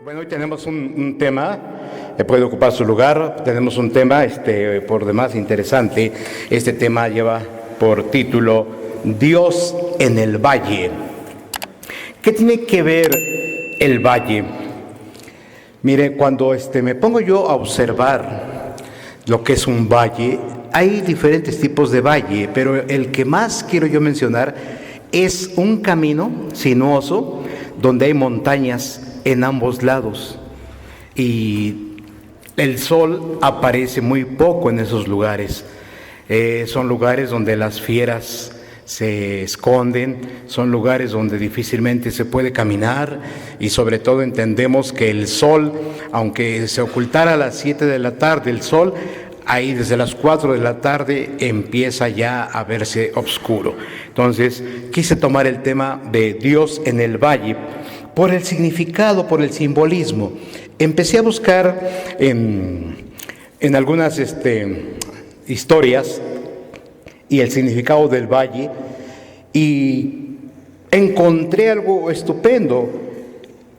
Bueno, hoy tenemos un tema, puede ocupar su lugar, tenemos un tema por demás interesante. Este tema lleva por título Dios en el Valle. ¿Qué tiene que ver el valle? Mire, cuando me pongo yo a observar lo que es un valle, hay diferentes tipos de valle, pero el que más quiero yo mencionar es un camino sinuoso donde hay montañas en ambos lados y el sol aparece muy poco en esos lugares. Son lugares donde las fieras se esconden, son lugares donde difícilmente se puede caminar y sobre todo entendemos que el sol, aunque se ocultara a las 7 de la tarde, el sol ahí desde las 4 de la tarde empieza ya a verse oscuro. Entonces quise tomar el tema de Dios en el valle por el significado, por el simbolismo. Empecé a buscar en algunas historias y el significado del valle y encontré algo estupendo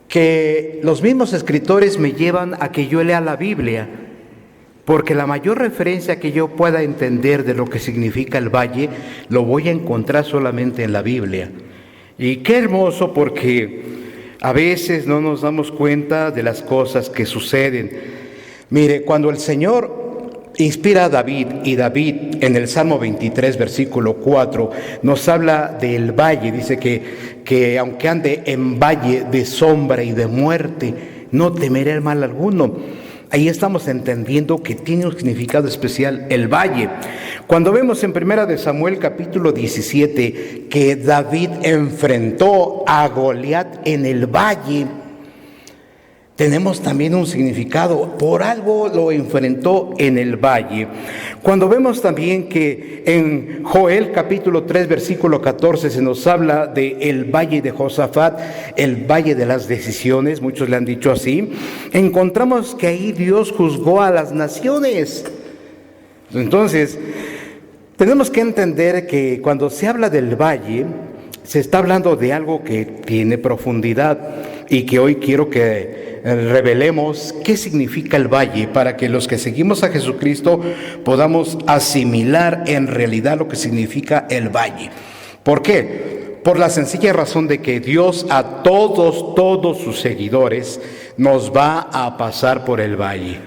que los mismos escritores me llevan a que yo lea la Biblia, porque la mayor referencia que yo pueda entender de lo que significa el valle lo voy a encontrar solamente en la Biblia. Y qué hermoso, porque a veces no nos damos cuenta de las cosas que suceden. Mire, cuando el Señor inspira a David, y David en el Salmo 23, versículo 4, nos habla del valle, dice que aunque ande en valle de sombra y de muerte, no temeré el mal alguno. Ahí estamos entendiendo que tiene un significado especial el valle. Cuando vemos en 1 de Samuel capítulo 17 que David enfrentó a Goliat en el valle, tenemos también un significado, por algo lo enfrentó en el valle. Cuando vemos también que en Joel capítulo 3 versículo 14 se nos habla de el valle de Josafat, el valle de las decisiones, muchos le han dicho así, encontramos que ahí Dios juzgó a las naciones. Entonces, tenemos que entender que cuando se habla del valle, se está hablando de algo que tiene profundidad y que hoy quiero que revelemos qué significa el valle para que los que seguimos a Jesucristo podamos asimilar en realidad lo que significa el valle. ¿Por qué? Por la sencilla razón de que Dios a todos sus seguidores nos va a pasar por el valle.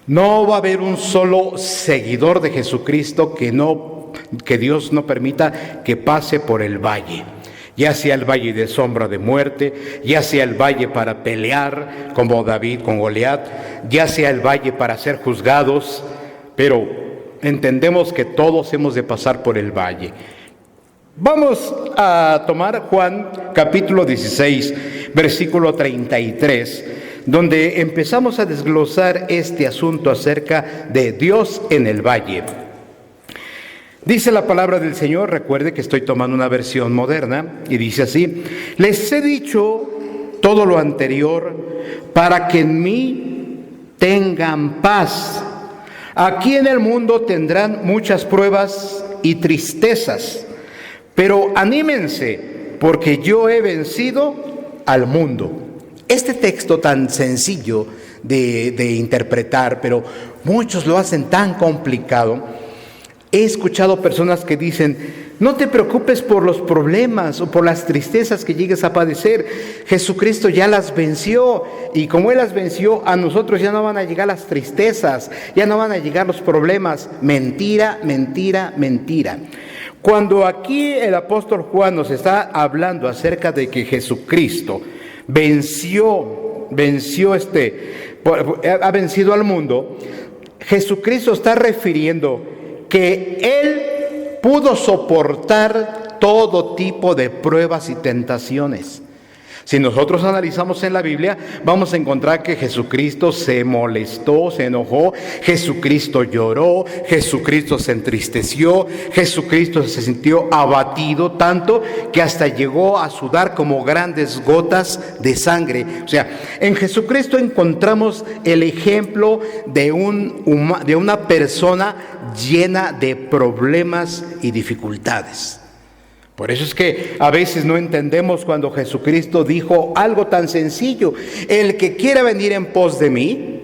No va a haber un solo seguidor de Jesucristo que Dios no permita que pase por el valle. Ya sea el valle de sombra de muerte, ya sea el valle para pelear como David con Goliat, ya sea el valle para ser juzgados, pero entendemos que todos hemos de pasar por el valle. Vamos a tomar Juan capítulo 16, versículo 33, donde empezamos a desglosar este asunto acerca de Dios en el valle. Dice la palabra del Señor, recuerde que estoy tomando una versión moderna, y dice así: les he dicho todo lo anterior para que en mí tengan paz. Aquí en el mundo tendrán muchas pruebas y tristezas, pero anímense, porque yo he vencido al mundo. Este texto tan sencillo de interpretar, pero muchos lo hacen tan complicado. He escuchado personas que dicen: no te preocupes por los problemas o por las tristezas que llegues a padecer. Jesucristo ya las venció, y como Él las venció, a nosotros ya no van a llegar las tristezas, ya no van a llegar los problemas. Mentira, mentira, mentira. Cuando aquí el apóstol Juan nos está hablando acerca de que Jesucristo ha vencido al mundo, Jesucristo está refiriendo que Él pudo soportar todo tipo de pruebas y tentaciones. Si nosotros analizamos en la Biblia, vamos a encontrar que Jesucristo se molestó, se enojó, Jesucristo lloró, Jesucristo se entristeció, Jesucristo se sintió abatido tanto que hasta llegó a sudar como grandes gotas de sangre. O sea, en Jesucristo encontramos el ejemplo de una persona llena de problemas y dificultades. Por eso es que a veces no entendemos cuando Jesucristo dijo algo tan sencillo: el que quiera venir en pos de mí,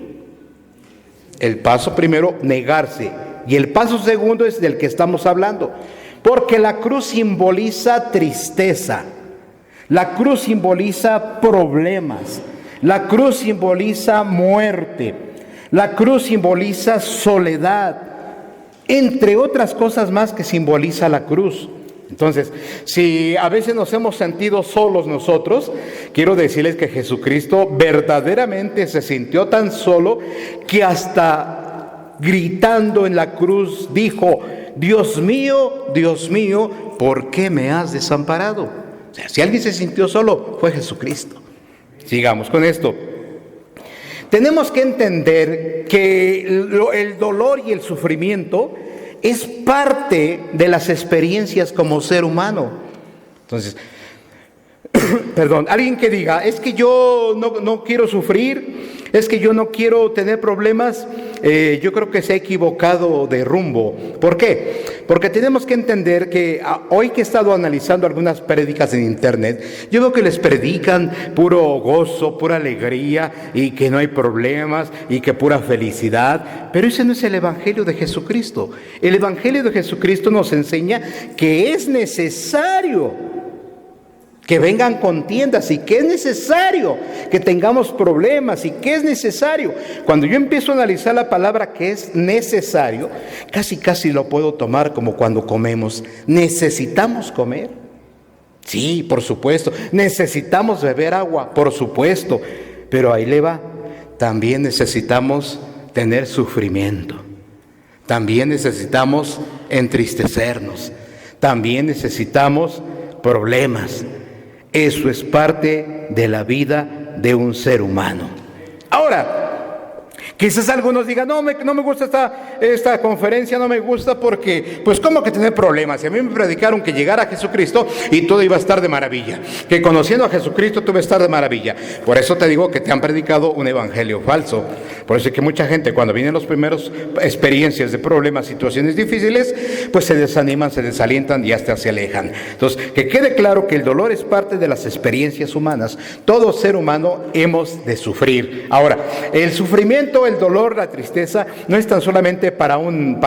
el paso primero, negarse. Y el paso segundo es del que estamos hablando. Porque la cruz simboliza tristeza. La cruz simboliza problemas. La cruz simboliza muerte. La cruz simboliza soledad. Entre otras cosas más que simboliza la cruz. Entonces, si a veces nos hemos sentido solos nosotros, quiero decirles que Jesucristo verdaderamente se sintió tan solo que hasta gritando en la cruz dijo: Dios mío, ¿por qué me has desamparado? O sea, si alguien se sintió solo, fue Jesucristo. Sigamos con esto. Tenemos que entender que el dolor y el sufrimiento es parte de las experiencias como ser humano. Entonces, alguien que diga: es que yo no quiero sufrir, es que yo no quiero tener problemas, yo creo que se ha equivocado de rumbo. ¿Por qué? Porque tenemos que entender que hoy que he estado analizando algunas prédicas en internet, yo veo que les predican puro gozo, pura alegría, y que no hay problemas, y que pura felicidad. Pero ese no es el Evangelio de Jesucristo. El Evangelio de Jesucristo nos enseña que es necesario que vengan contiendas, y que es necesario que tengamos problemas, y que es necesario. Cuando yo empiezo a analizar la palabra que es necesario, casi lo puedo tomar como cuando comemos. ¿Necesitamos comer? Sí, por supuesto. ¿Necesitamos beber agua? Por supuesto. Pero ahí le va. También necesitamos tener sufrimiento. También necesitamos entristecernos. También necesitamos problemas. Eso es parte de la vida de un ser humano. Ahora, quizás algunos digan: no me gusta esta conferencia, no me gusta porque, pues, ¿cómo que tener problemas? Y a mí me predicaron que llegara a Jesucristo y todo iba a estar de maravilla, que conociendo a Jesucristo todo iba a estar de maravilla. Por eso te digo que te han predicado un evangelio falso. Por eso es que mucha gente, cuando vienen las primeras experiencias de problemas, situaciones difíciles, pues se desaniman, se desalientan y hasta se alejan. Entonces, que quede claro que el dolor es parte de las experiencias humanas. Todo ser humano hemos de sufrir. Ahora, el sufrimiento, el dolor, la tristeza no es tan solamente para un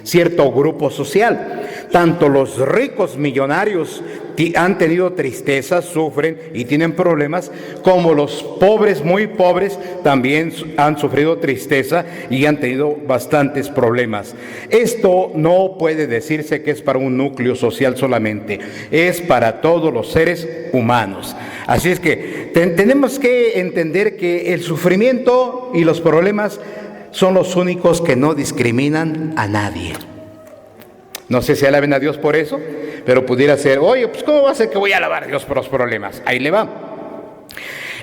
cierto grupo social. Tanto los ricos millonarios han tenido tristeza, sufren y tienen problemas, como los pobres, muy pobres, también han sufrido tristeza y han tenido bastantes problemas. Esto no puede decirse que es para un núcleo social solamente, es para todos los seres humanos. Así es que tenemos que entender que el sufrimiento y los problemas son los únicos que no discriminan a nadie. No sé si alaben a Dios por eso, pero pudiera ser: oye, pues ¿cómo va a ser que voy a alabar a Dios por los problemas? Ahí le va.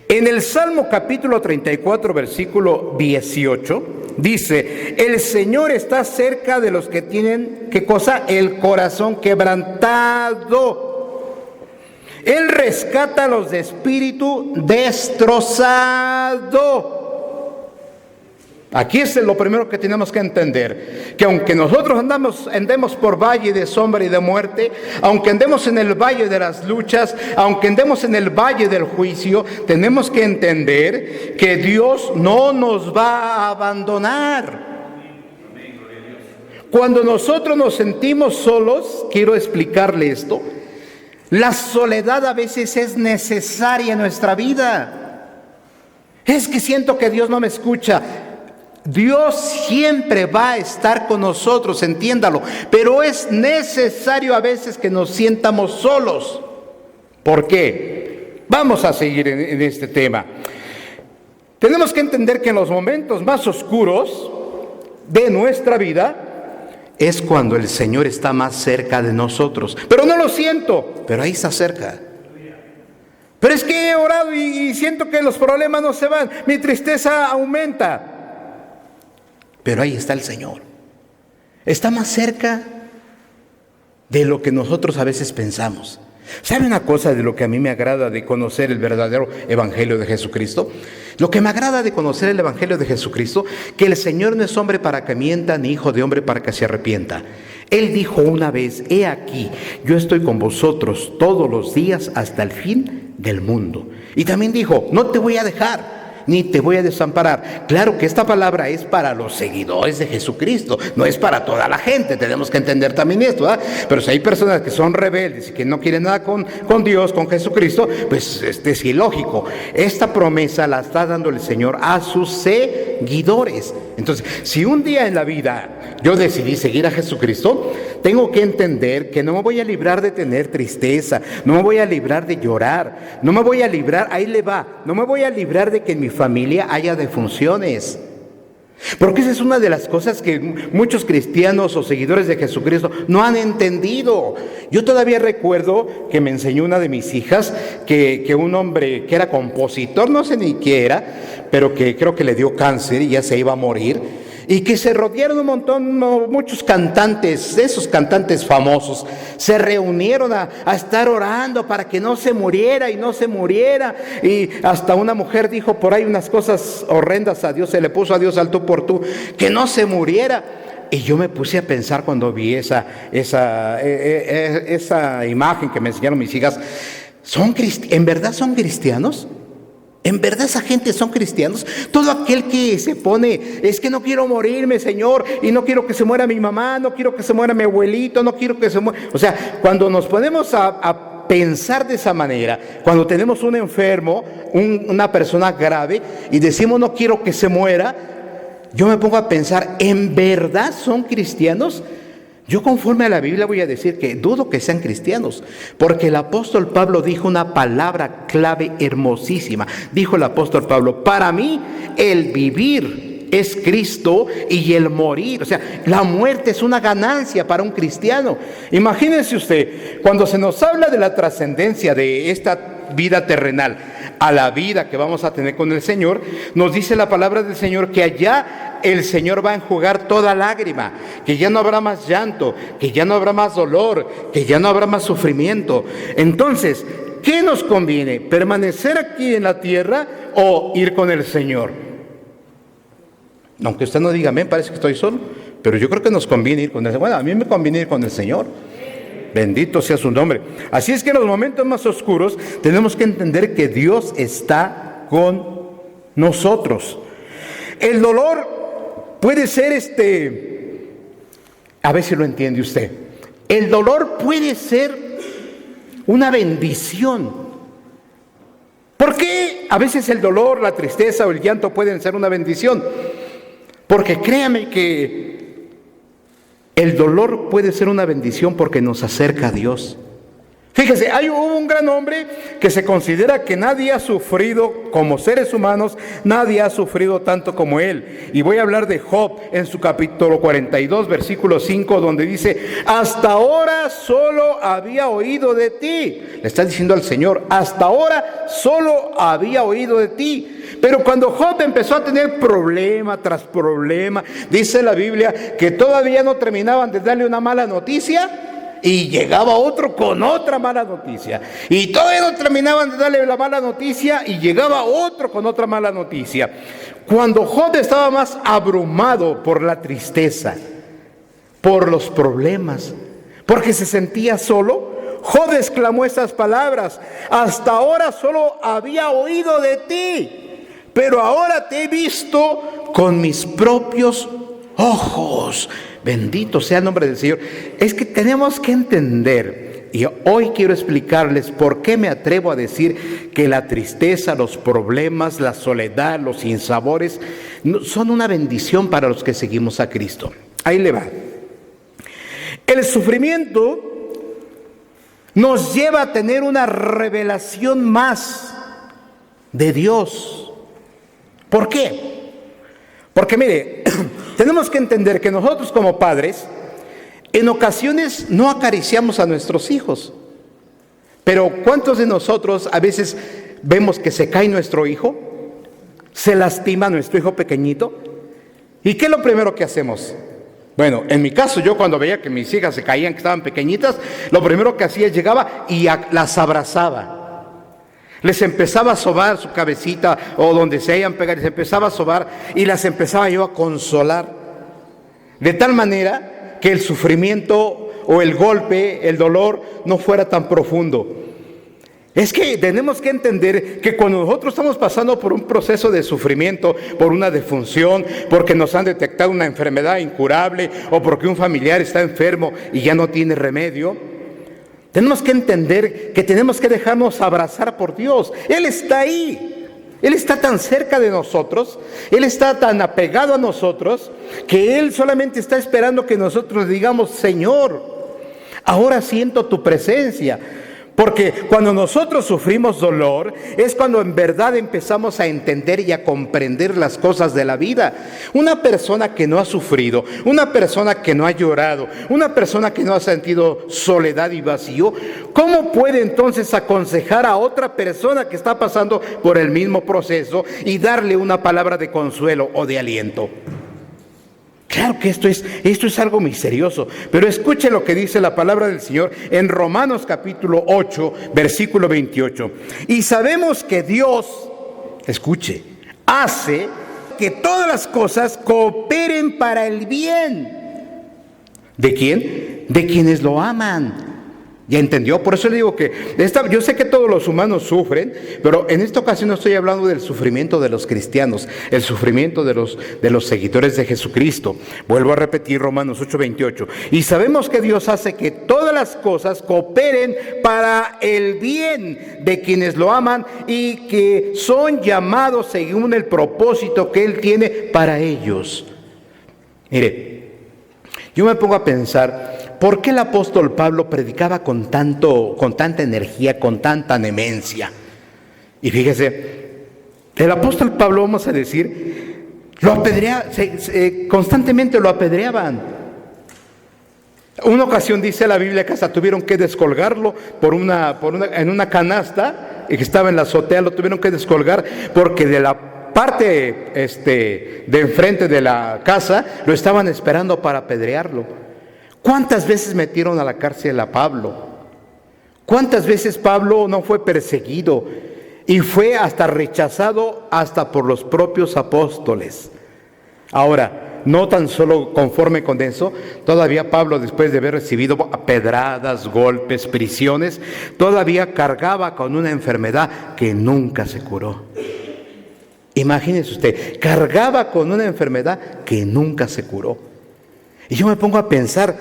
En el Salmo capítulo 34, versículo 18, dice: el Señor está cerca de los que tienen, ¿qué cosa? El corazón quebrantado. Él rescata a los de espíritu destrozado. Aquí es lo primero que tenemos que entender, que aunque nosotros andemos por valle de sombra y de muerte, aunque andemos en el valle de las luchas, aunque andemos en el valle del juicio, tenemos que entender que Dios no nos va a abandonar. Cuando nosotros nos sentimos solos, quiero explicarle esto, la soledad a veces es necesaria en nuestra vida. Es que siento que Dios no me escucha. Dios siempre va a estar con nosotros, entiéndalo, pero es necesario a veces que nos sientamos solos. ¿Por qué? Vamos a seguir en este tema. Tenemos que entender que en los momentos más oscuros de nuestra vida es cuando el Señor está más cerca de nosotros. Pero no lo siento, pero ahí está cerca. Pero es que he orado y siento que los problemas no se van, mi tristeza aumenta. Pero ahí está el Señor. Está más cerca de lo que nosotros a veces pensamos. ¿Sabe una cosa de lo que a mí me agrada de conocer el verdadero Evangelio de Jesucristo? Lo que me agrada de conocer el Evangelio de Jesucristo, que el Señor no es hombre para que mienta, ni hijo de hombre para que se arrepienta. Él dijo una vez: he aquí, yo estoy con vosotros todos los días hasta el fin del mundo. Y también dijo: no te voy a dejar, ni te voy a desamparar. Claro que esta palabra es para los seguidores de Jesucristo, no es para toda la gente. Tenemos que entender también esto, ¿verdad? Pero si hay personas que son rebeldes y que no quieren nada con Dios, con Jesucristo, pues es ilógico. Esta promesa la está dando el Señor a sus seguidores. Entonces, si un día en la vida yo decidí seguir a Jesucristo, tengo que entender que no me voy a librar de tener tristeza, no me voy a librar de llorar, no me voy a librar, ahí le va, no me voy a librar de que en mi familia haya defunciones. Porque esa es una de las cosas que muchos cristianos o seguidores de Jesucristo no han entendido. Yo todavía recuerdo que me enseñó una de mis hijas que un hombre que era compositor, no sé ni qué era, pero que creo que le dio cáncer y ya se iba a morir, y que se rodearon un montón, muchos cantantes, esos cantantes famosos, se reunieron a estar orando para que no se muriera y no se muriera. Y hasta una mujer dijo por ahí unas cosas horrendas a Dios, se le puso a Dios al tú por tú, que no se muriera. Y yo me puse a pensar cuando vi esa imagen que me enseñaron mis hijas, ¿en verdad son cristianos? ¿En verdad esa gente son cristianos? Todo aquel que se pone: es que no quiero morirme, Señor, y no quiero que se muera mi mamá, no quiero que se muera mi abuelito, no quiero que se muera. O sea, cuando nos ponemos a pensar de esa manera, cuando tenemos un enfermo, una persona grave, y decimos: no quiero que se muera, yo me pongo a pensar: ¿en verdad son cristianos? Yo, conforme a la Biblia, voy a decir que dudo que sean cristianos, porque el apóstol Pablo dijo una palabra clave hermosísima. Dijo el apóstol Pablo: para mí el vivir es Cristo y el morir, o sea, la muerte es una ganancia para un cristiano. Imagínense usted, cuando se nos habla de la trascendencia de esta vida terrenal a la vida que vamos a tener con el Señor, nos dice la palabra del Señor que allá el Señor va a enjugar toda lágrima, que ya no habrá más llanto, que ya no habrá más dolor, que ya no habrá más sufrimiento. Entonces, ¿qué nos conviene? ¿Permanecer aquí en la tierra o ir con el Señor? Aunque usted no diga amén, parece que estoy solo, pero yo creo que nos conviene ir con el Señor. Bueno, a mí me conviene ir con el Señor. Bendito sea su nombre. Así es que en los momentos más oscuros tenemos que entender que Dios está con nosotros. El dolor puede ser a ver si lo entiende usted. El dolor puede ser una bendición. ¿Por qué a veces el dolor, la tristeza o el llanto pueden ser una bendición? Porque créame que el dolor puede ser una bendición porque nos acerca a Dios. Fíjese, hubo un gran hombre que se considera que nadie ha sufrido, como seres humanos, nadie ha sufrido tanto como él. Y voy a hablar de Job en su capítulo 42, versículo 5, donde dice: hasta ahora solo había oído de ti. Le está diciendo al Señor: hasta ahora solo había oído de ti. Pero cuando Job empezó a tener problema tras problema, dice la Biblia que todavía no terminaban de darle una mala noticia y llegaba otro con otra mala noticia. Y todavía no terminaban de darle la mala noticia y llegaba otro con otra mala noticia. Cuando Job estaba más abrumado por la tristeza, por los problemas, porque se sentía solo, Job exclamó estas palabras: hasta ahora solo había oído de ti, pero ahora te he visto con mis propios ojos. Bendito sea el nombre del Señor. Es que tenemos que entender, y hoy quiero explicarles por qué me atrevo a decir que la tristeza, los problemas, la soledad, los sinsabores son una bendición para los que seguimos a Cristo. Ahí le va. El sufrimiento nos lleva a tener una revelación más de Dios. ¿Por qué? Porque mire, tenemos que entender que nosotros como padres, en ocasiones no acariciamos a nuestros hijos. Pero ¿cuántos de nosotros a veces vemos que se cae nuestro hijo? ¿Se lastima nuestro hijo pequeñito? ¿Y qué es lo primero que hacemos? Bueno, en mi caso, yo cuando veía que mis hijas se caían, que estaban pequeñitas, lo primero que hacía, llegaba y las abrazaba. Les empezaba a sobar su cabecita o donde se hayan pegado, les empezaba a sobar y las empezaba yo a consolar. De tal manera que el sufrimiento o el golpe, el dolor, no fuera tan profundo. Es que tenemos que entender que cuando nosotros estamos pasando por un proceso de sufrimiento, por una defunción, porque nos han detectado una enfermedad incurable o porque un familiar está enfermo y ya no tiene remedio, tenemos que entender que tenemos que dejarnos abrazar por Dios. Él está ahí. Él está tan cerca de nosotros, Él está tan apegado a nosotros, que Él solamente está esperando que nosotros digamos: Señor, ahora siento tu presencia. Porque cuando nosotros sufrimos dolor, es cuando en verdad empezamos a entender y a comprender las cosas de la vida. Una persona que no ha sufrido, una persona que no ha llorado, una persona que no ha sentido soledad y vacío, ¿cómo puede entonces aconsejar a otra persona que está pasando por el mismo proceso y darle una palabra de consuelo o de aliento? Claro que esto es algo misterioso, pero escuche lo que dice la palabra del Señor en Romanos capítulo 8, versículo 28. Y sabemos que Dios, escuche, hace que todas las cosas cooperen para el bien. ¿De quién? De quienes lo aman. ¿Ya entendió? Por eso le digo que yo sé que todos los humanos sufren, pero en esta ocasión no estoy hablando del sufrimiento de los cristianos, el sufrimiento de los seguidores de Jesucristo. Vuelvo a repetir Romanos 8:28. Y sabemos que Dios hace que todas las cosas cooperen para el bien de quienes lo aman y que son llamados según el propósito que Él tiene para ellos. Mire, yo me pongo a pensar, ¿por qué el apóstol Pablo predicaba con tanta energía, con tanta vehemencia? Y fíjese, el apóstol Pablo, vamos a decir, constantemente lo apedreaban. Una ocasión dice la Biblia que hasta tuvieron que descolgarlo en una canasta y que estaba en la azotea, lo tuvieron que descolgar porque de la parte de enfrente de la casa lo estaban esperando para apedrearlo. ¿Cuántas veces metieron a la cárcel a Pablo? ¿Cuántas veces Pablo no fue perseguido y fue hasta rechazado hasta por los propios apóstoles? Ahora, no tan solo conforme con eso, todavía Pablo, después de haber recibido pedradas, golpes, prisiones, todavía cargaba con una enfermedad que nunca se curó. Imagínese usted, cargaba con una enfermedad que nunca se curó. Y yo me pongo a pensar,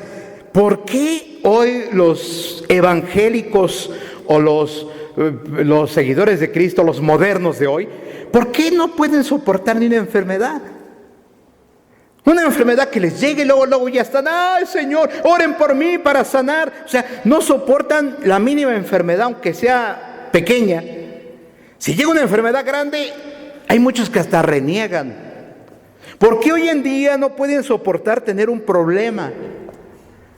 ¿por qué hoy los evangélicos o los seguidores de Cristo, los modernos de hoy, por qué no pueden soportar ni una enfermedad? Una enfermedad que les llegue y luego ya están: ¡ay, Señor, oren por mí para sanar! O sea, no soportan la mínima enfermedad, aunque sea pequeña. Si llega una enfermedad grande, hay muchos que hasta reniegan. ¿Por qué hoy en día no pueden soportar tener un problema,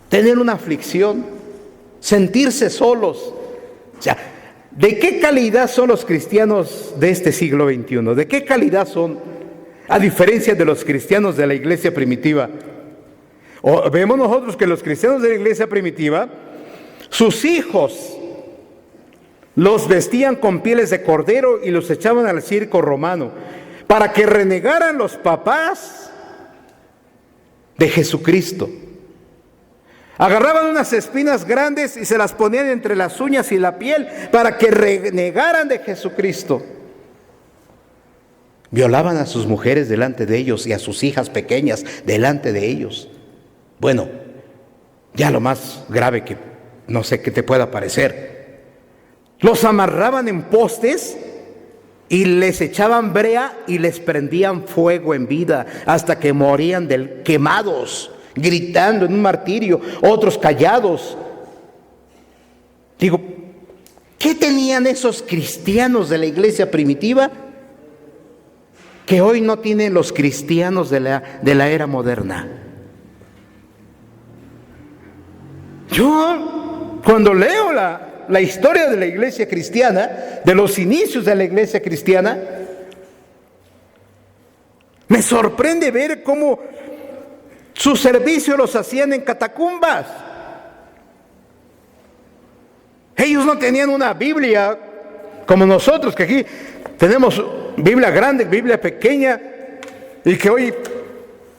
tener una aflicción, sentirse solos? O sea, ¿de qué calidad son los cristianos de este siglo XXI? ¿De qué calidad son? A diferencia de los cristianos de la iglesia primitiva. Vemos nosotros que los cristianos de la iglesia primitiva, sus hijos los vestían con pieles de cordero y los echaban al circo romano, para que renegaran los papás de Jesucristo. Agarraban unas espinas grandes y se las ponían entre las uñas y la piel para que renegaran de Jesucristo. Violaban a sus mujeres delante de ellos y a sus hijas pequeñas delante de ellos. Bueno, ya lo más grave que no sé qué te pueda parecer. Los amarraban en postes y les echaban brea y les prendían fuego en vida hasta que morían quemados, gritando en un martirio, otros callados. Digo, ¿qué tenían esos cristianos de la iglesia primitiva que hoy no tienen los cristianos de la era moderna? Yo, cuando leo la historia de la iglesia cristiana, de los inicios de la iglesia cristiana, me sorprende ver cómo sus servicios los hacían en catacumbas. Ellos no tenían una Biblia como nosotros, que aquí tenemos Biblia grande, Biblia pequeña, y que hoy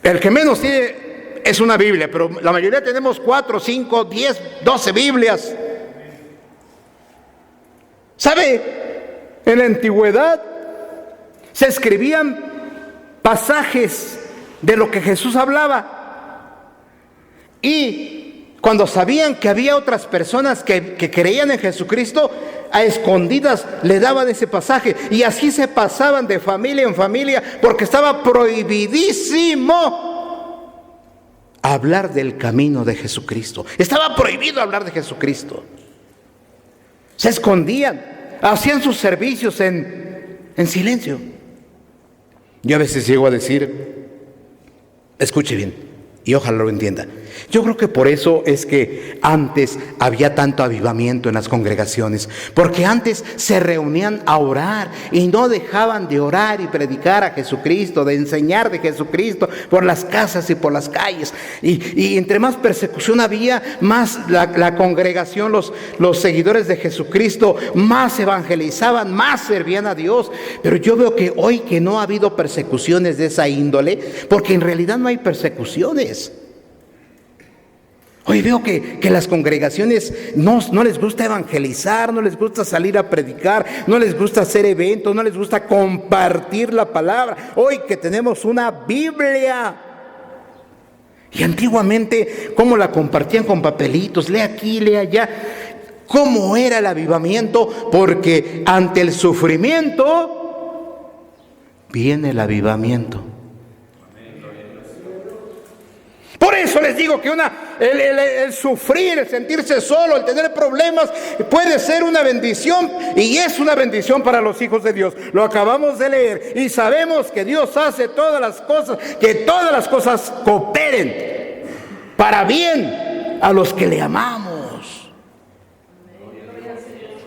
el que menos tiene es una Biblia, pero la mayoría tenemos 4, 5, 10, 12 Biblias. ¿Sabe? En la antigüedad se escribían pasajes de lo que Jesús hablaba. Y cuando sabían que había otras personas que creían en Jesucristo, a escondidas le daban ese pasaje. Y así se pasaban de familia en familia, porque estaba prohibidísimo hablar del camino de Jesucristo. Estaba prohibido hablar de Jesucristo. Se escondían, hacían sus servicios en silencio. Yo a veces llego a decir, escuche bien, y ojalá lo entienda. Yo creo que por eso es que antes había tanto avivamiento en las congregaciones, porque antes se reunían a orar y no dejaban de orar y predicar a Jesucristo, de enseñar de Jesucristo por las casas y por las calles. Y entre más persecución había, más la congregación, los seguidores de Jesucristo, más evangelizaban, más servían a Dios. Pero yo veo que hoy que no ha habido persecuciones de esa índole, porque en realidad no hay persecuciones. Hoy veo que las congregaciones no les gusta evangelizar, no les gusta salir a predicar, no les gusta hacer eventos, no les gusta compartir la palabra. Hoy que tenemos una Biblia. Y antiguamente, ¿cómo la compartían? Con papelitos, lee aquí, lee allá. ¿Cómo era el avivamiento? Porque ante el sufrimiento viene el avivamiento. Por eso les digo que el sufrir, el sentirse solo, el tener problemas puede ser una bendición, y es una bendición para los hijos de Dios. Lo acabamos de leer y sabemos que Dios hace todas las cosas, que todas las cosas cooperen para bien a los que le amamos.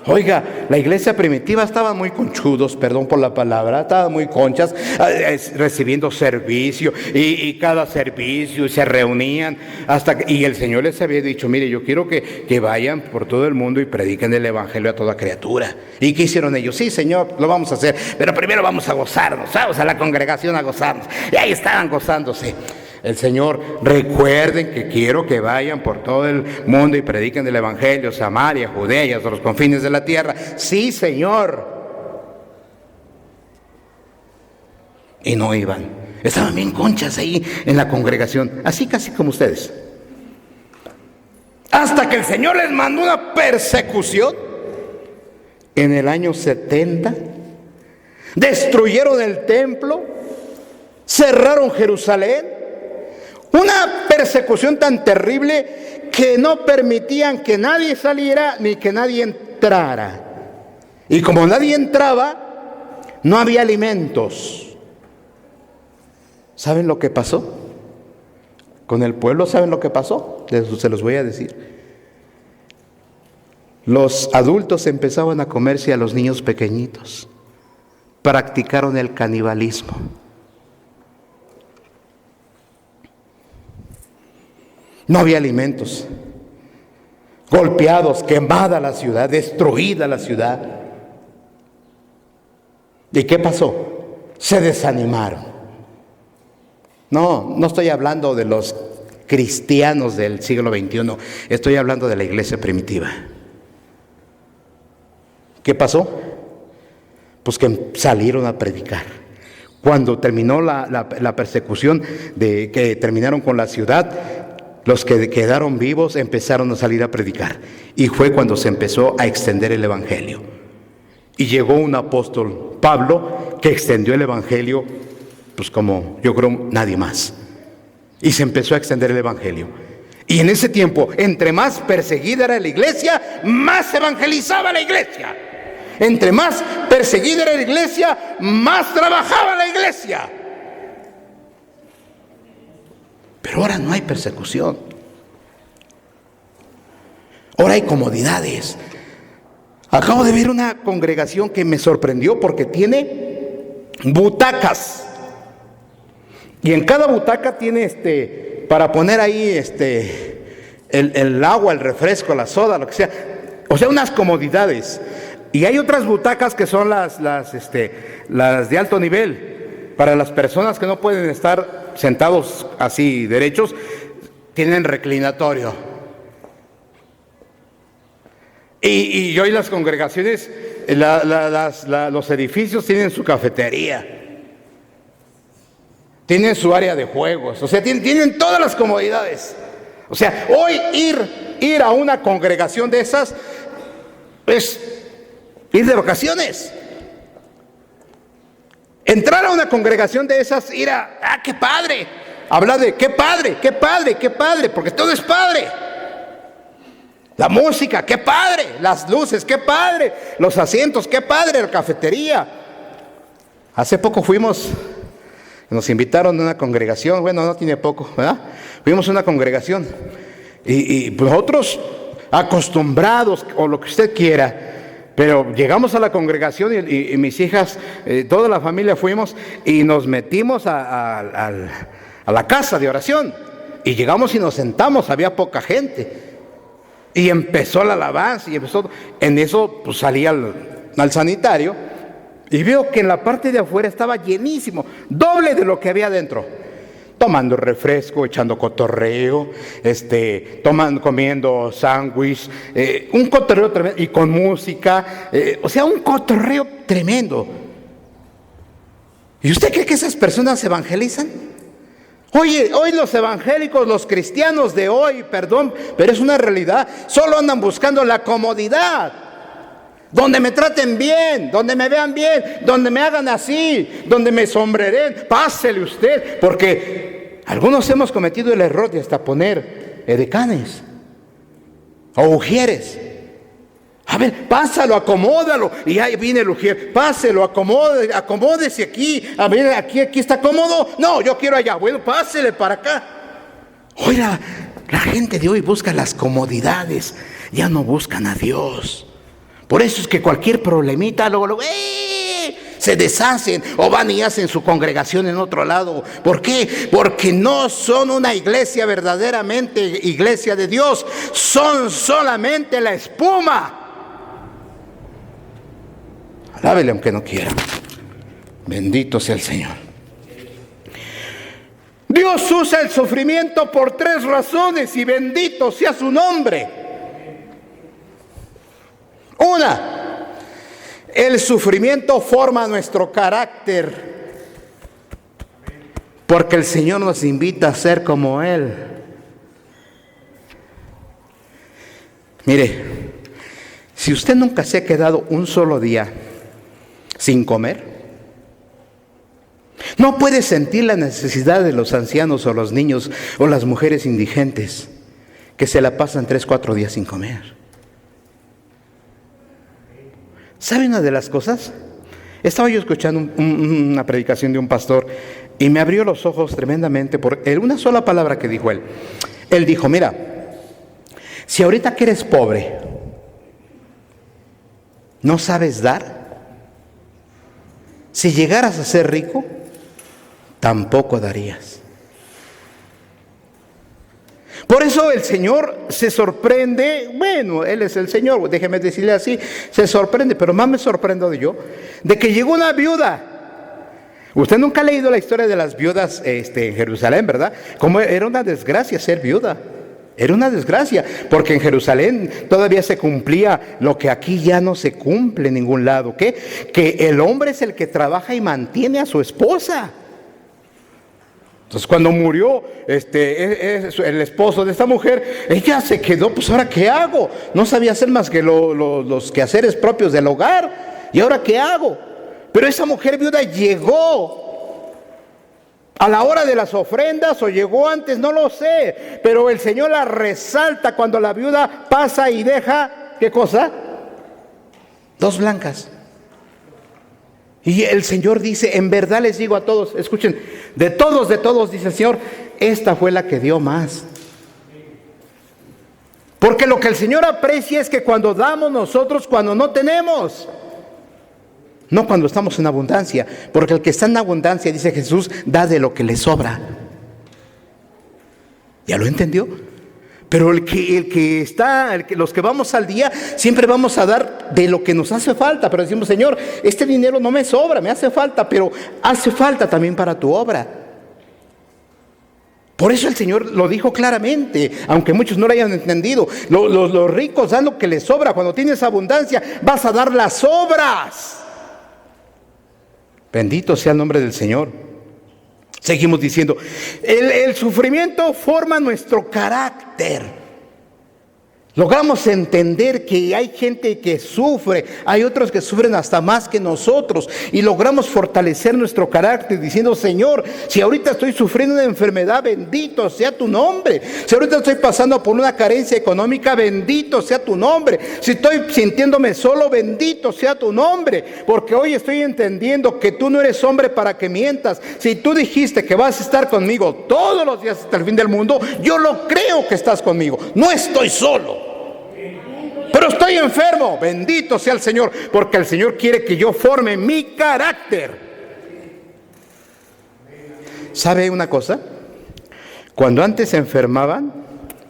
Oiga, la iglesia primitiva estaba muy conchudos, perdón por la palabra, estaban muy conchas, recibiendo servicio y cada servicio, y se reunían y el Señor les había dicho, mire, yo quiero que vayan por todo el mundo y prediquen el evangelio a toda criatura. ¿Y qué hicieron ellos? Sí, Señor, lo vamos a hacer, pero primero vamos a gozarnos, vamos a la congregación a gozarnos. Y ahí estaban gozándose. El Señor, recuerden que quiero que vayan por todo el mundo y prediquen el evangelio, Samaria, Judea y hasta los confines de la tierra. Sí, Señor. Y no iban. Estaban bien conchas ahí en la congregación, así casi como ustedes. Hasta que el Señor les mandó una persecución. En el año 70, destruyeron el templo, cerraron Jerusalén. Una persecución tan terrible que no permitían que nadie saliera ni que nadie entrara. Y como nadie entraba, no había alimentos. ¿Saben lo que pasó? Con el pueblo, ¿saben lo que pasó? Se los voy a decir. Los adultos empezaban a comerse a los niños pequeñitos. Practicaron el canibalismo. No había alimentos. Golpeados, quemada la ciudad, destruida la ciudad. ¿Y qué pasó? Se desanimaron. No estoy hablando de los cristianos del siglo XXI, estoy hablando de la iglesia primitiva. ¿Qué pasó? Pues que salieron a predicar. Cuando terminó la persecución, que terminaron con la ciudad, los que quedaron vivos empezaron a salir a predicar. Y fue cuando se empezó a extender el evangelio. Y llegó un apóstol, Pablo, que extendió el evangelio, pues como yo creo nadie más. Y se empezó a extender el evangelio. Y en ese tiempo, entre más perseguida era la iglesia, más evangelizaba la iglesia. Entre más perseguida era la iglesia, más trabajaba la iglesia. Pero ahora no hay persecución. Ahora hay comodidades. Acabo de ver una congregación que me sorprendió porque tiene butacas. Y en cada butaca tiene para poner ahí el agua, el refresco, la soda, lo que sea. O sea, unas comodidades. Y hay otras butacas que son las de alto nivel. Para las personas que no pueden estar sentados así derechos, tienen reclinatorio. Y hoy las congregaciones, los edificios tienen su cafetería, tienen su área de juegos, o sea, tienen todas las comodidades. O sea, hoy ir a una congregación de esas es ir de vacaciones. Entrar a una congregación de esas, ir a qué padre, hablar de qué padre, qué padre, qué padre, porque todo es padre. La música, qué padre, las luces, qué padre, los asientos, qué padre, la cafetería. Hace poco nos invitaron a una congregación, bueno, no tiene poco, ¿verdad? Fuimos a una congregación y nosotros acostumbrados, o lo que usted quiera, pero llegamos a la congregación y mis hijas, toda la familia fuimos y nos metimos a la casa de oración. Y llegamos y nos sentamos, había poca gente. Y empezó la alabanza y en eso pues salí al sanitario y veo que en la parte de afuera estaba llenísimo, doble de lo que había adentro. Tomando refresco, echando cotorreo, comiendo sándwich, un cotorreo tremendo, y con música, o sea, un cotorreo tremendo. ¿Y usted cree que esas personas evangelizan? Oye, hoy los evangélicos, los cristianos de hoy, perdón, pero es una realidad, solo andan buscando la comodidad. Donde me traten bien, donde me vean bien, donde me hagan así, donde me sombreren, pásele usted, porque algunos hemos cometido el error de hasta poner edecanes o ujieres. A ver, pásalo, acomódalo, y ahí viene el ujier, páselo, acomódese aquí, a ver, aquí está cómodo, no, yo quiero allá, bueno, pásele para acá. Oiga, la gente de hoy busca las comodidades, ya no buscan a Dios. Por eso es que cualquier problemita luego se deshacen o van y hacen su congregación en otro lado. ¿Por qué? Porque no son una iglesia verdaderamente iglesia de Dios, son solamente la espuma. Alábele aunque no quiera. Bendito sea el Señor. Dios usa el sufrimiento por 3 razones y bendito sea su nombre. Una, el sufrimiento forma nuestro carácter, porque el Señor nos invita a ser como Él. Mire, si usted nunca se ha quedado un solo día sin comer, no puede sentir la necesidad de los ancianos o los niños o las mujeres indigentes que se la pasan 3-4 días sin comer. ¿Sabe una de las cosas? Estaba yo escuchando una predicación de un pastor y me abrió los ojos tremendamente por una sola palabra que dijo él. Él dijo, mira, si ahorita que eres pobre, no sabes dar, si llegaras a ser rico, tampoco darías. Por eso el Señor se sorprende, bueno, Él es el Señor, déjeme decirle así, se sorprende, pero más me sorprendo yo, de que llegó una viuda. Usted nunca ha leído la historia de las viudas en Jerusalén, ¿verdad? Como era una desgracia ser viuda, era una desgracia, porque en Jerusalén todavía se cumplía lo que aquí ya no se cumple en ningún lado, ¿qué? Que el hombre es el que trabaja y mantiene a su esposa. Entonces cuando murió el esposo de esta mujer, ella se quedó, pues ahora ¿qué hago? No sabía hacer más que los quehaceres propios del hogar. ¿Y ahora qué hago? Pero esa mujer viuda llegó a la hora de las ofrendas o llegó antes, no lo sé. Pero el Señor la resalta cuando la viuda pasa y deja, ¿qué cosa? 2 blancas. Y el Señor dice, en verdad les digo a todos, escuchen, de todos, dice el Señor, esta fue la que dio más. Porque lo que el Señor aprecia es que cuando damos nosotros, cuando no tenemos, no cuando estamos en abundancia, porque el que está en abundancia, dice Jesús, da de lo que le sobra. ¿Ya lo entendió? Pero los que vamos al día, siempre vamos a dar de lo que nos hace falta. Pero decimos, Señor, este dinero no me sobra, me hace falta, pero hace falta también para tu obra. Por eso el Señor lo dijo claramente, aunque muchos no lo hayan entendido. Los ricos dan lo que les sobra. Cuando tienes abundancia, vas a dar las obras. Bendito sea el nombre del Señor. Seguimos diciendo, el sufrimiento forma nuestro carácter. Logramos entender que hay gente que sufre, hay otros que sufren hasta más que nosotros, y logramos fortalecer nuestro carácter diciendo: Señor, si ahorita estoy sufriendo una enfermedad, bendito sea tu nombre. Si ahorita estoy pasando por una carencia económica, bendito sea tu nombre. Si estoy sintiéndome solo, bendito sea tu nombre, porque hoy estoy entendiendo que tú no eres hombre para que mientas. Si tú dijiste que vas a estar conmigo todos los días hasta el fin del mundo, yo lo creo que estás conmigo. No estoy solo, pero estoy enfermo. Bendito sea el Señor, porque el Señor quiere que yo forme mi carácter. ¿Sabe una cosa? Cuando antes se enfermaban,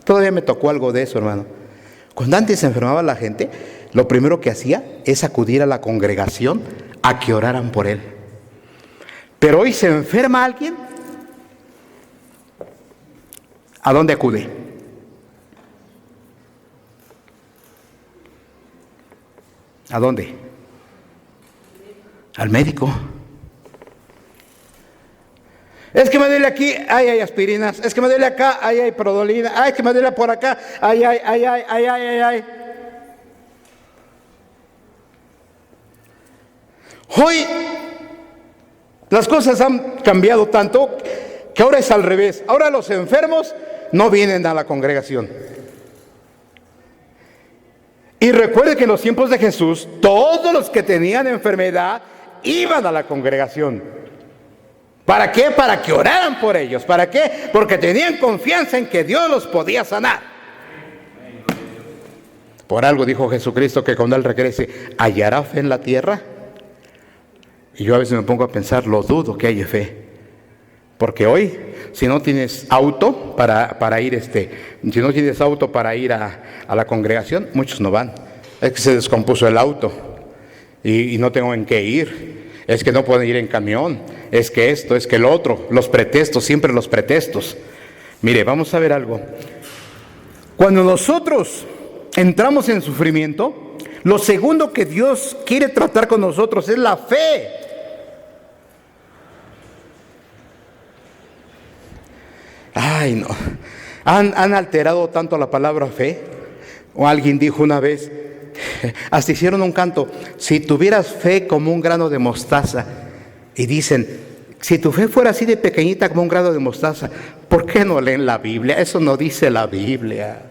todavía me tocó algo de eso, hermano. Cuando antes se enfermaba la gente, lo primero que hacía es acudir a la congregación a que oraran por él. Pero hoy se enferma alguien, ¿a dónde acude? ¿A dónde? Al médico. Es que me duele aquí, ahí hay aspirinas. Es que me duele acá, ahí hay prodolina. Ay, que me duele por acá, ay. Hoy las cosas han cambiado tanto que ahora es al revés. Ahora los enfermos no vienen a la congregación. Y recuerde que en los tiempos de Jesús, todos los que tenían enfermedad iban a la congregación. ¿Para qué? Para que oraran por ellos. ¿Para qué? Porque tenían confianza en que Dios los podía sanar. Por algo dijo Jesucristo que cuando Él regrese, ¿hallará fe en la tierra? Y yo a veces me pongo a pensar, lo dudo que haya fe. Porque hoy, si no tienes auto para ir, si no tienes auto para ir a la congregación, muchos no van. Es que se descompuso el auto y no tengo en qué ir. Es que no pueden ir en camión. Es que esto, es que lo otro. Los pretextos, siempre los pretextos. Mire, vamos a ver algo. Cuando nosotros entramos en sufrimiento, lo segundo que Dios quiere tratar con nosotros es la fe. Ay, no. Han alterado tanto la palabra fe. O alguien dijo una vez, hasta hicieron un canto: si tuvieras fe como un grano de mostaza. Y dicen, si tu fe fuera así de pequeñita como un grano de mostaza, ¿por qué no leen la Biblia? Eso no dice la Biblia.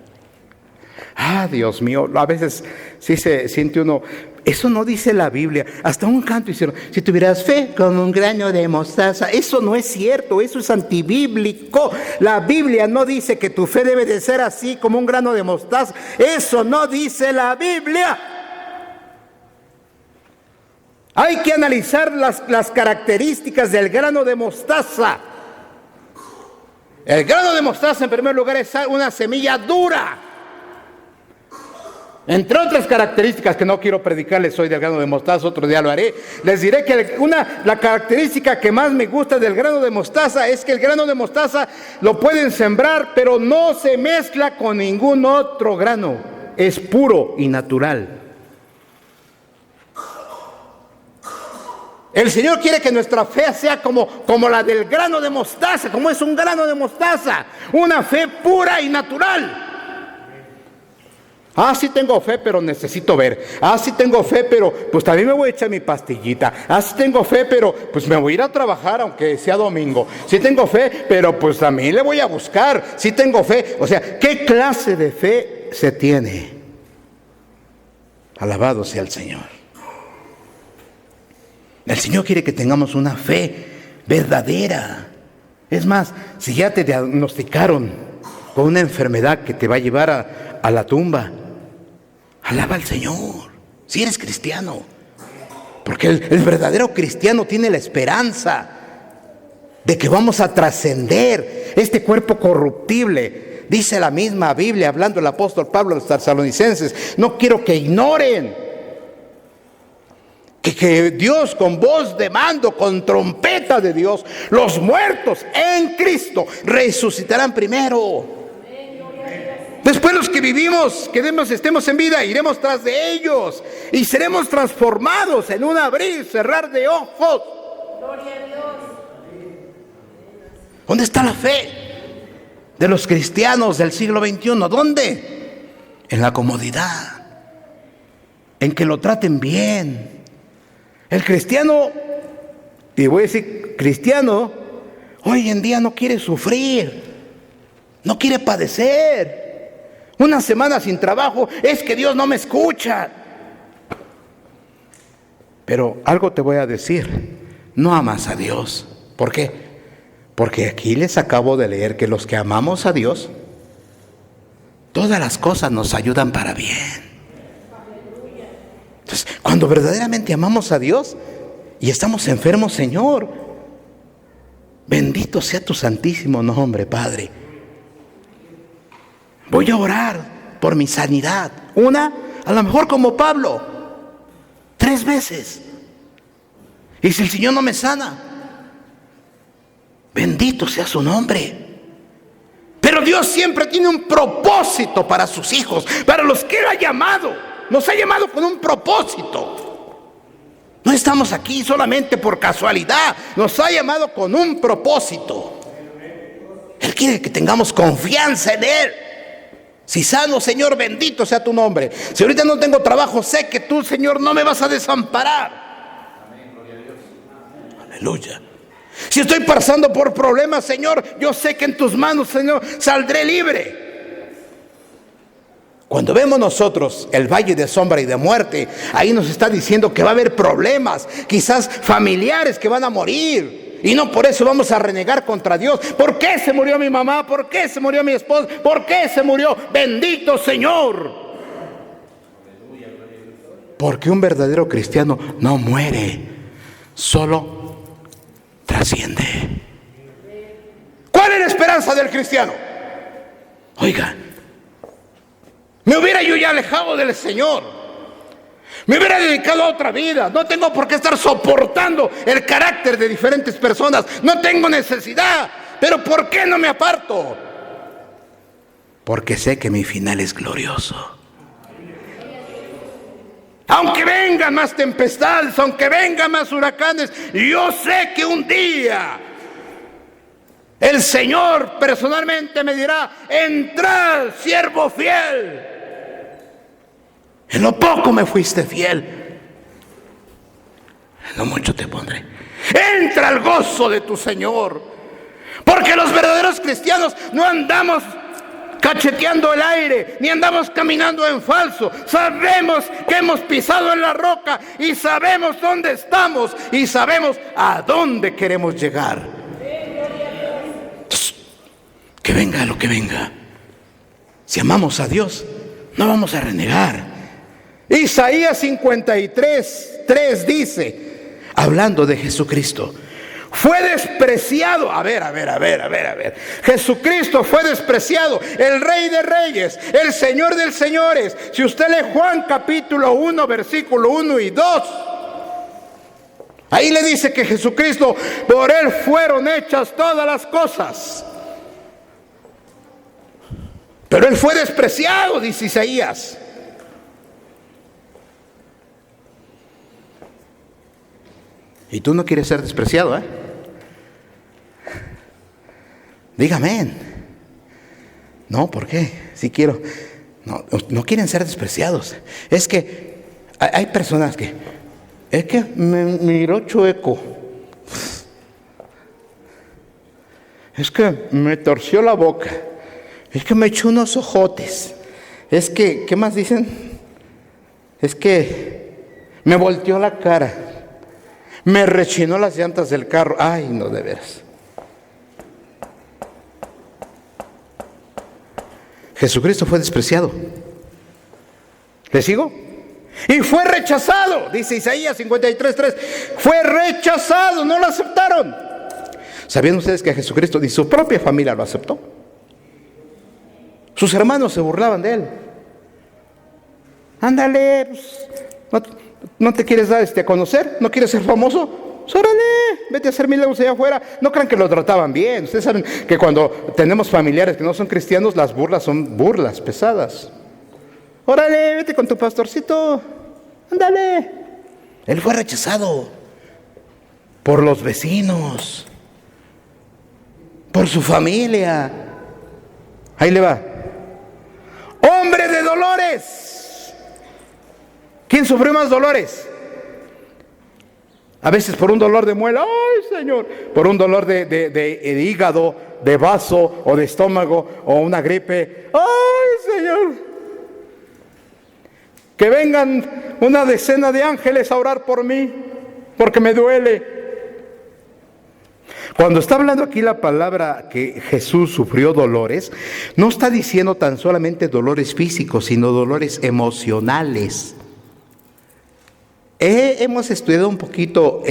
Ah, Dios mío, a veces sí se siente uno, eso no dice la Biblia. Hasta un canto hicieron, si tuvieras fe como un grano de mostaza. Eso no es cierto, eso es antibíblico. La Biblia no dice que tu fe debe de ser así como un grano de mostaza. Eso no dice la Biblia. Hay que analizar las características del grano de mostaza. El grano de mostaza, en primer lugar, es una semilla dura. Entre otras características que no quiero predicarles hoy del grano de mostaza, otro día lo haré. Les diré que la característica que más me gusta del grano de mostaza es que el grano de mostaza lo pueden sembrar, pero no se mezcla con ningún otro grano. Es puro y natural. El Señor quiere que nuestra fe sea como la del grano de mostaza, como es un grano de mostaza, una fe pura y natural. Ah, sí tengo fe, pero necesito ver. Ah, sí tengo fe, pero pues también me voy a echar mi pastillita. Ah, sí tengo fe, pero pues me voy a ir a trabajar aunque sea domingo. Sí tengo fe, pero pues también le voy a buscar. Sí tengo fe. O sea, ¿qué clase de fe se tiene? Alabado sea el Señor. El Señor quiere que tengamos una fe verdadera. Es más, si ya te diagnosticaron con una enfermedad que te va a llevar a la tumba, alaba al Señor, si eres cristiano. Porque el verdadero cristiano tiene la esperanza de que vamos a trascender este cuerpo corruptible. Dice la misma Biblia, hablando el apóstol Pablo a los tesalonicenses: no quiero que ignoren que Dios con voz de mando, con trompeta de Dios, los muertos en Cristo resucitarán primero. Después los que vivimos, estemos en vida, iremos tras de ellos y seremos transformados en un abrir, cerrar de ojos. Gloria a Dios. ¿Dónde está la fe de los cristianos del siglo XXI? ¿Dónde? En la comodidad, en que lo traten bien. El cristiano, y voy a decir cristiano, hoy en día no quiere sufrir, no quiere padecer. Una semana sin trabajo, es que Dios no me escucha. Pero algo te voy a decir, no amas a Dios. ¿Por qué? Porque aquí les acabo de leer que los que amamos a Dios, todas las cosas nos ayudan para bien. Entonces, cuando verdaderamente amamos a Dios y estamos enfermos, Señor, bendito sea tu santísimo nombre, Padre. Voy a orar por mi sanidad. A lo mejor como Pablo, 3 veces. Y si el Señor no me sana, bendito sea su nombre. Pero Dios siempre tiene un propósito para sus hijos, para los que Él ha llamado. Nos ha llamado con un propósito. No estamos aquí solamente por casualidad. Nos ha llamado con un propósito. Él quiere que tengamos confianza en Él. Si sano, Señor, bendito sea tu nombre. Si ahorita no tengo trabajo, sé que tú, Señor, no me vas a desamparar. Amén, gloria a Dios. Aleluya. Si estoy pasando por problemas, Señor, yo sé que en tus manos, Señor, saldré libre. Cuando vemos nosotros el valle de sombra y de muerte, ahí nos está diciendo que va a haber problemas, quizás familiares que van a morir. Y no por eso vamos a renegar contra Dios. ¿Por qué se murió mi mamá? ¿Por qué se murió mi esposa? ¿Por qué se murió? Bendito Señor. Porque un verdadero cristiano no muere, solo trasciende. ¿Cuál es la esperanza del cristiano? Oiga, me hubiera yo ya alejado del Señor. Me hubiera dedicado a otra vida. No tengo por qué estar soportando el carácter de diferentes personas. No tengo necesidad. Pero ¿por qué no me aparto? Porque sé que mi final es glorioso. Aunque vengan más tempestades, aunque vengan más huracanes, yo sé que un día el Señor personalmente me dirá: entrad, siervo fiel. En lo poco me fuiste fiel, en lo mucho te pondré. Entra al gozo de tu Señor. Porque los verdaderos cristianos no andamos cacheteando el aire, ni andamos caminando en falso. Sabemos que hemos pisado en la roca y sabemos dónde estamos y sabemos a dónde queremos llegar. Entonces, que venga lo que venga. Si amamos a Dios, no vamos a renegar. Isaías 53:3 dice, hablando de Jesucristo, fue despreciado. A ver. Jesucristo fue despreciado, el Rey de Reyes, el Señor de Señores. Si usted lee Juan capítulo 1, versículo 1 y 2, ahí le dice que Jesucristo, por Él fueron hechas todas las cosas. Pero Él fue despreciado, dice Isaías. Y tú no quieres ser despreciado, ¿eh? Dígame. No, ¿por qué? Sí quiero. No quieren ser despreciados. Es que hay personas que, es que me miró chueco. Es que me torció la boca. Es que me echó unos ojotes. Es que, ¿qué más dicen? Es que me volteó la cara. Me rechinó las llantas del carro. Ay, no, de veras. Jesucristo fue despreciado. ¿Le sigo? Y fue rechazado, dice Isaías 53:3. Fue rechazado, no lo aceptaron. ¿Sabían ustedes que Jesucristo ni su propia familia lo aceptó? Sus hermanos se burlaban de él. Ándale, pues, ¿No te quieres dar a conocer? ¿No quieres ser famoso? Pues órale, vete a hacer milagros allá afuera. No crean que lo trataban bien. Ustedes saben que cuando tenemos familiares que no son cristianos, las burlas son burlas pesadas. Órale, vete con tu pastorcito. Ándale. Él fue rechazado por los vecinos, por su familia. Ahí le va. Hombre de dolores. ¿Quién sufrió más dolores? A veces por un dolor de muela, ¡ay, Señor! Por un dolor de hígado, de vaso o de estómago o una gripe, ¡ay, Señor! Que vengan una decena de ángeles a orar por mí, porque me duele. Cuando está hablando aquí la palabra que Jesús sufrió dolores, no está diciendo tan solamente dolores físicos, sino dolores emocionales. Hemos estudiado un poquito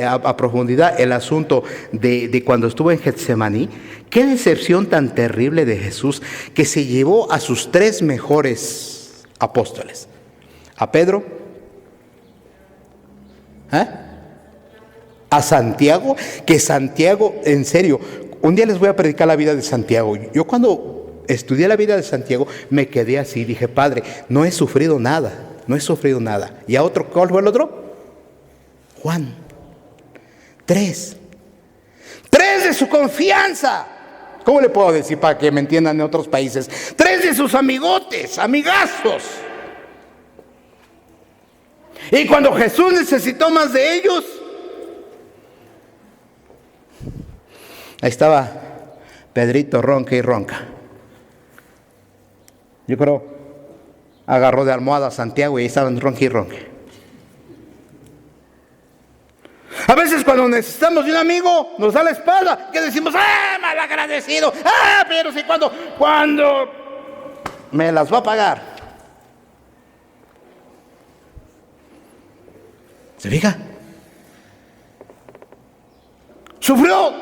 a profundidad el asunto de cuando estuvo en Getsemaní. Qué decepción tan terrible de Jesús, que se llevó a sus 3 mejores apóstoles. A Pedro, a Santiago, que Santiago, en serio, un día les voy a predicar la vida de Santiago. Yo cuando estudié la vida de Santiago me quedé así, dije, Padre, no he sufrido nada. ¿Y a otro, cuál fue el otro? Juan. 3 de su confianza. ¿Cómo le puedo decir para que me entiendan en otros países? 3 de sus amigotes, amigazos. Y cuando Jesús necesitó más de ellos, ahí estaba Pedrito, ronca y ronca. Yo creo, agarró de almohada a Santiago y ahí estaban ronque y ronque. A veces cuando necesitamos de un amigo, nos da la espalda. ¿Qué decimos? ¡Ah, malagradecido! ¡Ah, pero si cuando me las va a pagar! ¿Se fija? Sufrió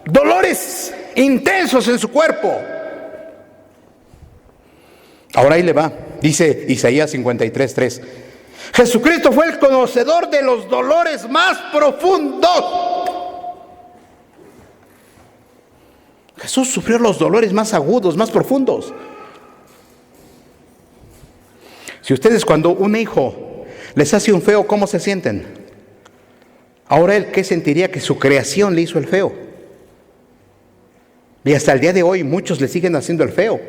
dolores intensos en su cuerpo. Ahora ahí le va. Dice Isaías 53:3. Jesucristo fue el conocedor de los dolores más profundos. Jesús sufrió los dolores más agudos, más profundos. Si ustedes cuando un hijo les hace un feo, ¿cómo se sienten? Ahora él, ¿qué sentiría? Que su creación le hizo el feo. Y hasta el día de hoy muchos le siguen haciendo el feo.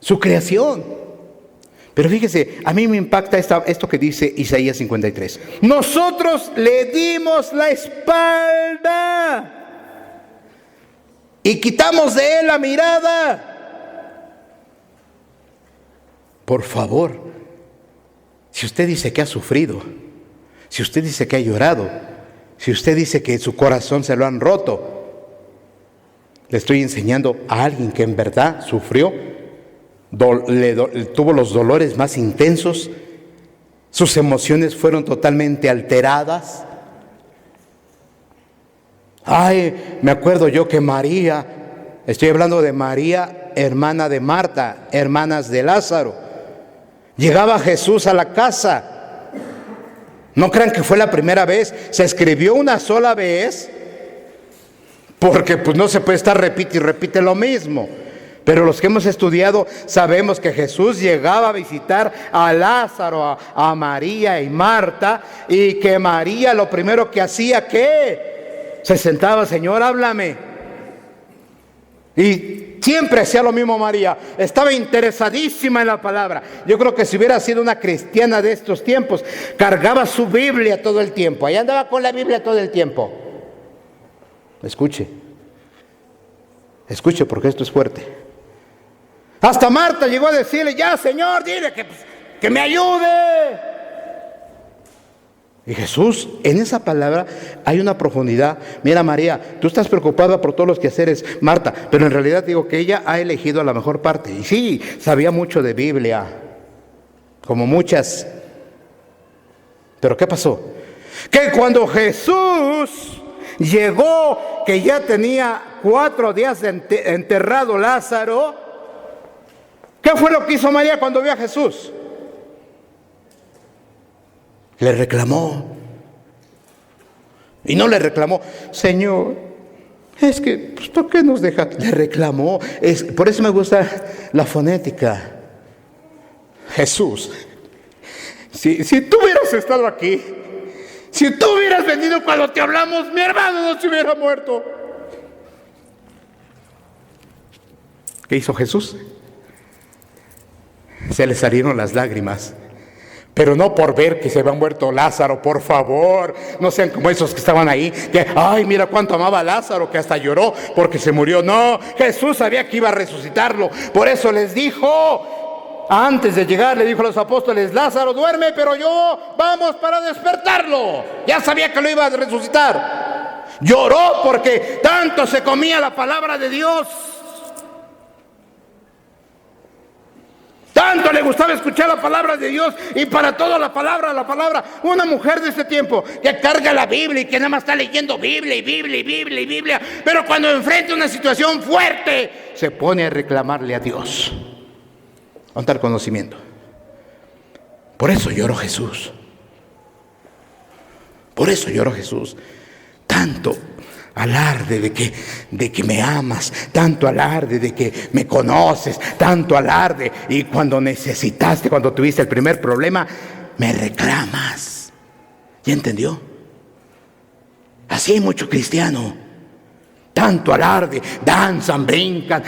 Su creación. Pero fíjese, a mí me impacta esto que dice Isaías 53. Nosotros le dimos la espalda y quitamos de él la mirada. Por favor, si usted dice que ha sufrido, si usted dice que ha llorado, si usted dice que su corazón se lo han roto, le estoy enseñando a alguien que en verdad sufrió. Tuvo los dolores más intensos, sus emociones fueron totalmente alteradas. Ay, me acuerdo yo que María, estoy hablando de María, hermana de Marta, hermanas de Lázaro, llegaba Jesús a la casa. No crean que fue la primera vez, se escribió una sola vez, porque pues no se puede estar repite y repite lo mismo. Pero los que hemos estudiado sabemos que Jesús llegaba a visitar a Lázaro, a María y Marta, y que María lo primero que hacía, ¿qué? Se sentaba, Señor, háblame. Y siempre hacía lo mismo María, estaba interesadísima en la palabra. Yo creo que si hubiera sido una cristiana de estos tiempos, cargaba su Biblia todo el tiempo, ahí andaba con la Biblia todo el tiempo. Escuche porque esto es fuerte. Hasta Marta llegó a decirle, ya Señor, dile que me ayude. Y Jesús, en esa palabra hay una profundidad. Mira María, tú estás preocupada por todos los quehaceres, Marta, pero en realidad digo que ella ha elegido la mejor parte. Y sí, sabía mucho de Biblia, como muchas. Pero ¿qué pasó? Que cuando Jesús llegó, que ya tenía 4 días enterrado Lázaro, ¿qué fue lo que hizo María cuando vio a Jesús? Le reclamó. Y no le reclamó, Señor, es que, pues, ¿por qué nos deja? Le reclamó. Por eso me gusta la fonética. Jesús, si tú hubieras estado aquí, si tú hubieras venido cuando te hablamos, mi hermano no se hubiera muerto. ¿Qué hizo Jesús? Se le salieron las lágrimas. Pero no por ver que se había muerto Lázaro, por favor. No sean como esos que estaban ahí, que, ay, mira cuánto amaba a Lázaro, que hasta lloró porque se murió. No, Jesús sabía que iba a resucitarlo. Por eso les dijo, antes de llegar, le dijo a los apóstoles, Lázaro duerme, pero yo vamos para despertarlo. Ya sabía que lo iba a resucitar. Lloró porque tanto se comía la palabra de Dios. Tanto le gustaba escuchar la palabra de Dios, y para todo la palabra. Una mujer de este tiempo que carga la Biblia y que nada más está leyendo Biblia. Pero cuando enfrenta una situación fuerte, se pone a reclamarle a Dios. Con tal conocimiento. Por eso lloró Jesús. Tanto alarde de que me amas, tanto alarde de que me conoces, tanto alarde, y cuando necesitaste, cuando tuviste el primer problema, me reclamas. ¿Ya entendió? Así hay mucho cristiano. Tanto alarde, danzan, brincan,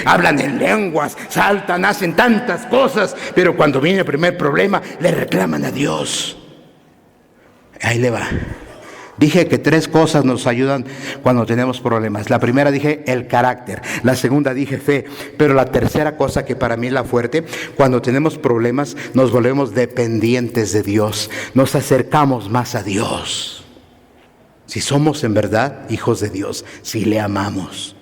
hablan en lenguas, saltan, hacen tantas cosas, pero cuando viene el primer problema, le reclaman a Dios. Ahí le va. Dije que 3 cosas nos ayudan cuando tenemos problemas. La primera dije el carácter, la segunda dije fe, pero la tercera cosa, que para mí es la fuerte, cuando tenemos problemas nos volvemos dependientes de Dios, nos acercamos más a Dios. Si somos en verdad hijos de Dios, si le amamos.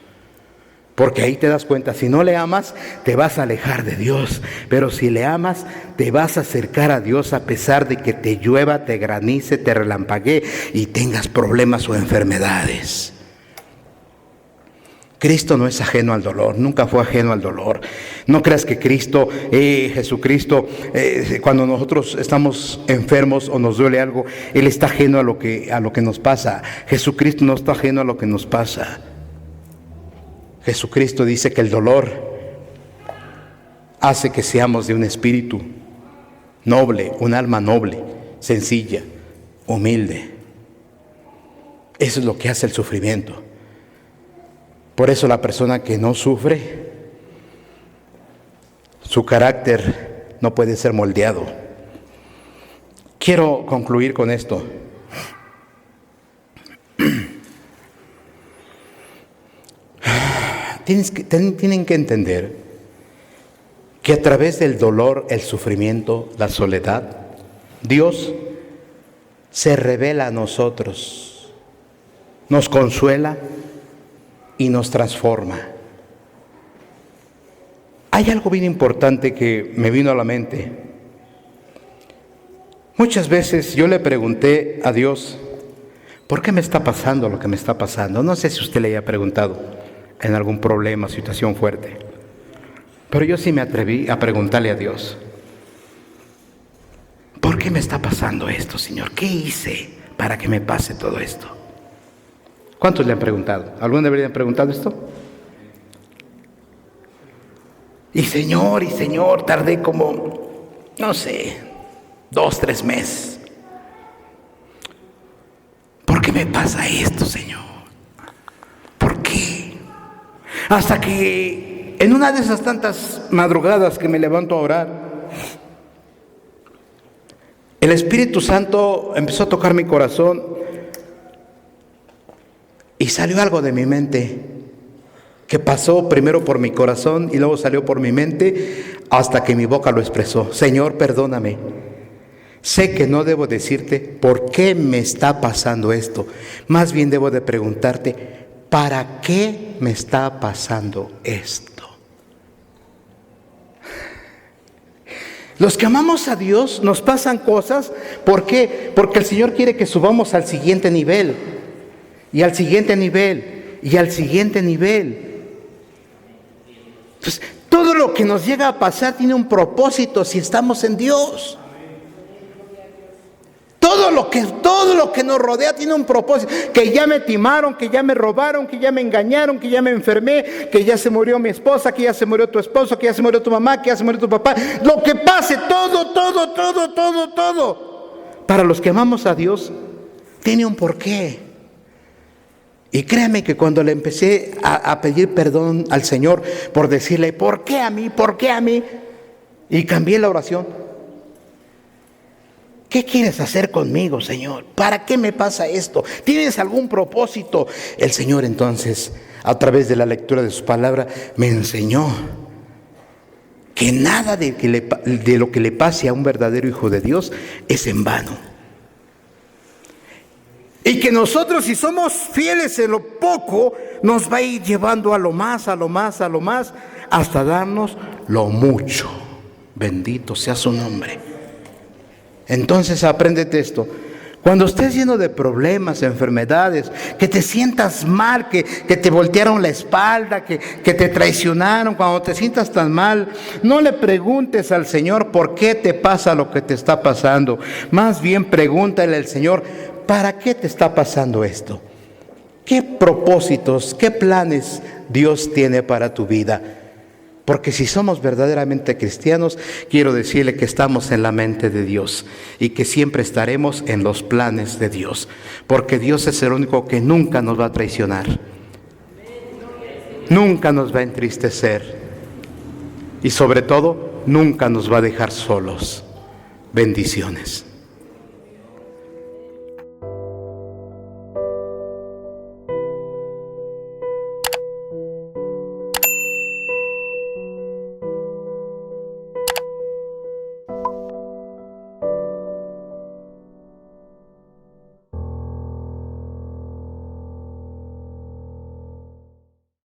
Porque ahí te das cuenta, si no le amas, te vas a alejar de Dios. Pero si le amas, te vas a acercar a Dios a pesar de que te llueva, te granice, te relampaguee y tengas problemas o enfermedades. Cristo no es ajeno al dolor, nunca fue ajeno al dolor. No creas que Jesucristo, cuando nosotros estamos enfermos o nos duele algo, Él está ajeno a lo que nos pasa. Jesucristo no está ajeno a lo que nos pasa. Jesucristo dice que el dolor hace que seamos de un espíritu noble, un alma noble, sencilla, humilde. Eso es lo que hace el sufrimiento. Por eso la persona que no sufre, su carácter no puede ser moldeado. Quiero concluir con esto. Tienen que entender que a través del dolor, el sufrimiento, la soledad, Dios se revela a nosotros, nos consuela y nos transforma. Hay algo bien importante que me vino a la mente. Muchas veces yo le pregunté a Dios, ¿por qué me está pasando lo que me está pasando? No sé si usted le haya preguntado en algún problema, situación fuerte. Pero yo sí me atreví a preguntarle a Dios, ¿por qué me está pasando esto, Señor? ¿Qué hice para que me pase todo esto? ¿Cuántos le han preguntado? ¿Alguno debería haber preguntado esto? Y Señor, tardé como, no sé, 2, 3 meses. ¿Por qué me pasa esto, Señor? ¿Por qué? Hasta que en una de esas tantas madrugadas que me levanto a orar, el Espíritu Santo empezó a tocar mi corazón y salió algo de mi mente que pasó primero por mi corazón y luego salió por mi mente hasta que mi boca lo expresó. Señor, perdóname. Sé que no debo decirte por qué me está pasando esto. Más bien debo de preguntarte, ¿para qué me está pasando esto? Los que amamos a Dios nos pasan cosas. ¿Por qué? Porque el Señor quiere que subamos al siguiente nivel. Y al siguiente nivel. Y al siguiente nivel. Entonces, todo lo que nos llega a pasar tiene un propósito si estamos en Dios. Todo lo que nos rodea tiene un propósito. Que ya me timaron, que ya me robaron, que ya me engañaron, que ya me enfermé, que ya se murió mi esposa, que ya se murió tu esposo, que ya se murió tu mamá, que ya se murió tu papá. Lo que pase, todo. Para los que amamos a Dios, tiene un porqué. Y créame que cuando le empecé a pedir perdón al Señor por decirle, ¿por qué a mí? ¿Por qué a mí? Y cambié la oración. ¿Qué quieres hacer conmigo, Señor? ¿Para qué me pasa esto? ¿Tienes algún propósito? El Señor entonces, a través de la lectura de su palabra, me enseñó que nada de lo que le pase a un verdadero hijo de Dios es en vano. Y que nosotros, si somos fieles en lo poco, nos va a ir llevando a lo más, hasta darnos lo mucho. Bendito sea su nombre. Entonces apréndete esto. Cuando estés lleno de problemas, enfermedades, que te sientas mal, que te voltearon la espalda, que te traicionaron, cuando te sientas tan mal, no le preguntes al Señor por qué te pasa lo que te está pasando. Más bien pregúntale al Señor, ¿para qué te está pasando esto? ¿Qué propósitos, qué planes Dios tiene para tu vida? Porque si somos verdaderamente cristianos, quiero decirle que estamos en la mente de Dios y que siempre estaremos en los planes de Dios. Porque Dios es el único que nunca nos va a traicionar. Nunca nos va a entristecer. Y sobre todo, nunca nos va a dejar solos. Bendiciones.